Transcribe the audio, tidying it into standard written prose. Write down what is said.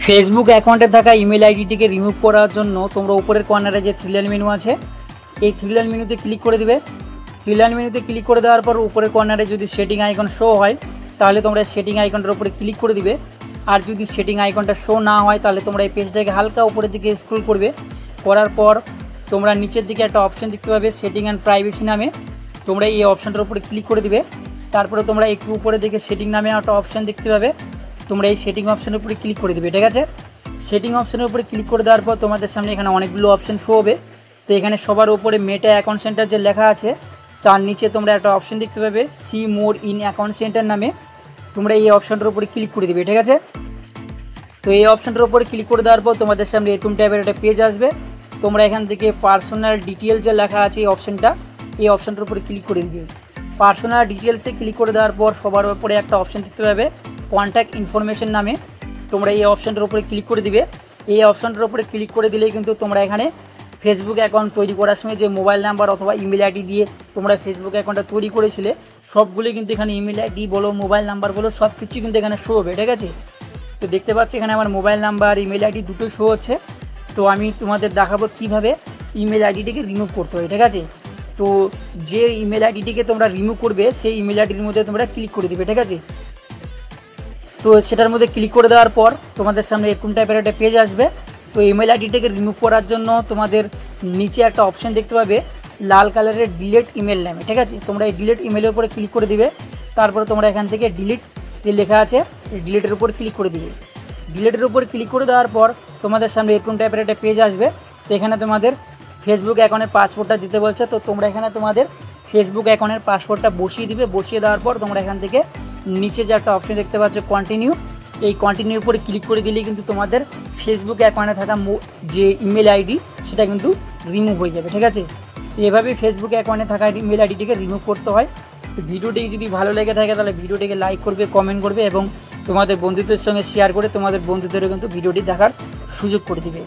Facebook অ্যাকাউন্টে থাকা email আইডিটিকে remove করার জন্য তোমরা উপরের কর্নারে যে থ্রি লাইন মেনু আছে এই থ্রি লাইন মেনুতে ক্লিক করে দিবে। থ্রি লাইন মেনুতে ক্লিক করে দেওয়ার পর উপরের কর্নারে যদি সেটিং আইকন শো হয় তাহলে তোমরা সেটিং আইকনটার উপরে ক্লিক করে দিবে। আর যদি সেটিং আইকনটা শো না হয় তাহলে তোমরা এই পেজটাকে হালকা উপরের দিকে স্ক্রল করবে। করার পর তোমরা নিচের দিকে একটা অপশান দেখতে পাবে সেটিং অ্যান্ড প্রাইভেসি নামে, তোমরা এই অপশানটার উপরে ক্লিক করে দিবে। তারপরে তোমরা একটু উপরে দিকে সেটিং নামে একটা অপশান দেখতে পাবে, তোমরা এই সেটিং অপশানের উপরে ক্লিক করে দিবে। ঠিক আছে, সেটিং অপশানের উপরে ক্লিক করে দেওয়ার পর তোমাদের সামনে এখানে অনেকগুলো অপশান শো হবে। তো এখানে সবার উপরে মেটা অ্যাকাউন্ট সেন্টার যে লেখা আছে তার নিচে তোমরা একটা অপশান দেখতে পাবে see more in account centre নামে, তোমরা এই অপশানটার উপরে ক্লিক করে দিবে। ঠিক আছে, তো এই অপশানটার উপরে ক্লিক করে দেওয়ার পর তোমাদের সামনে এরকম টাইপের একটা পেজ আসবে। তোমরা এখান থেকে পার্সোনাল ডিটেল যে লেখা আছে এই অপশানটার উপরে ক্লিক করে দিবে। পার্সোনাল ডিটেলসে ক্লিক করে দেওয়ার পর সবার উপরে একটা অপশান দেখতে পাবে কন্ট্যাক্ট ইনফরমেশন নামে, তোমরা এই অপশানটার উপরে ক্লিক করে দিবে। এই অপশানটার উপরে ক্লিক করে দিলেই কিন্তু তোমরা এখানে ফেসবুক অ্যাকাউন্ট তৈরি করার সময় যে মোবাইল নাম্বার অথবা ইমেল আইডি দিয়ে তোমরা ফেসবুক অ্যাকাউন্টটা তৈরি করেছিলে সবগুলি কিন্তু এখানে ইমেল আইডি বলো মোবাইল নাম্বার বলো সব কিছু কিন্তু এখানে শো হবে। ঠিক আছে, তো দেখতে পাচ্ছি এখানে আমার মোবাইল নাম্বার ইমেল আইডি দুটো শো হচ্ছে। তো আমি তোমাদের দেখাবো কীভাবে ইমেল আইডিটিকে রিমুভ করতে হয়। ঠিক আছে, তো যে ইমেল আইডিটিকে তোমরা রিমুভ করবে সেই ইমেল আইডির মধ্যে তোমরা ক্লিক করে দেবে। ঠিক আছে, তো সেটার মধ্যে ক্লিক করে দেওয়ার পর তোমাদের সামনে এরকম টাইপের একটা পেজ আসবে। তো ইমেল আইডিটাকে রিমুভ করার জন্য তোমাদের নিচে একটা অপশান দেখতে পাবে লাল কালারের ডিলিট ইমেল নামে। ঠিক আছে, তোমরা এই ডিলিট ইমেলের উপরে ক্লিক করে দিবে। তারপরে তোমরা এখান থেকে ডিলিট যে লেখা আছে ডিলিটের উপর ক্লিক করে দিবে। ডিলিটের উপর ক্লিক করে দেওয়ার পর তোমাদের সামনে এরকম টাইপের একটা পেজ আসবে। তো এখানে তোমাদের ফেসবুক অ্যাকাউন্টের পাসওয়ার্ডটা দিতে বলছে, তো তোমরা এখানে তোমাদের ফেসবুক অ্যাকাউন্টের পাসওয়ার্ডটা বসিয়ে দিবে। বসিয়ে দেওয়ার পর তোমরা এখান থেকে নিচে যে একটা অপশন দেখতে পাচ্ছ কন্টিনিউ, এই কন্টিনিউর উপরে ক্লিক করে দিলেই কিন্তু তোমাদের ফেসবুক অ্যাকাউন্টে থাকা যে ইমেল আইডি সেটা কিন্তু রিমুভ হয়ে যাবে। ঠিক আছে, তো এভাবেই ফেসবুক অ্যাকাউন্টে থাকা ইমেল আইডিটিকে রিমুভ করতে হয়। তো ভিডিওটি যদি ভালো লেগে থাকে তাহলে ভিডিওটিকে লাইক করবে, কমেন্ট করবে এবং তোমাদের বন্ধুদের সঙ্গে শেয়ার করে তোমাদের বন্ধুদেরও কিন্তু ভিডিওটি দেখার সুযোগ করে দিবে।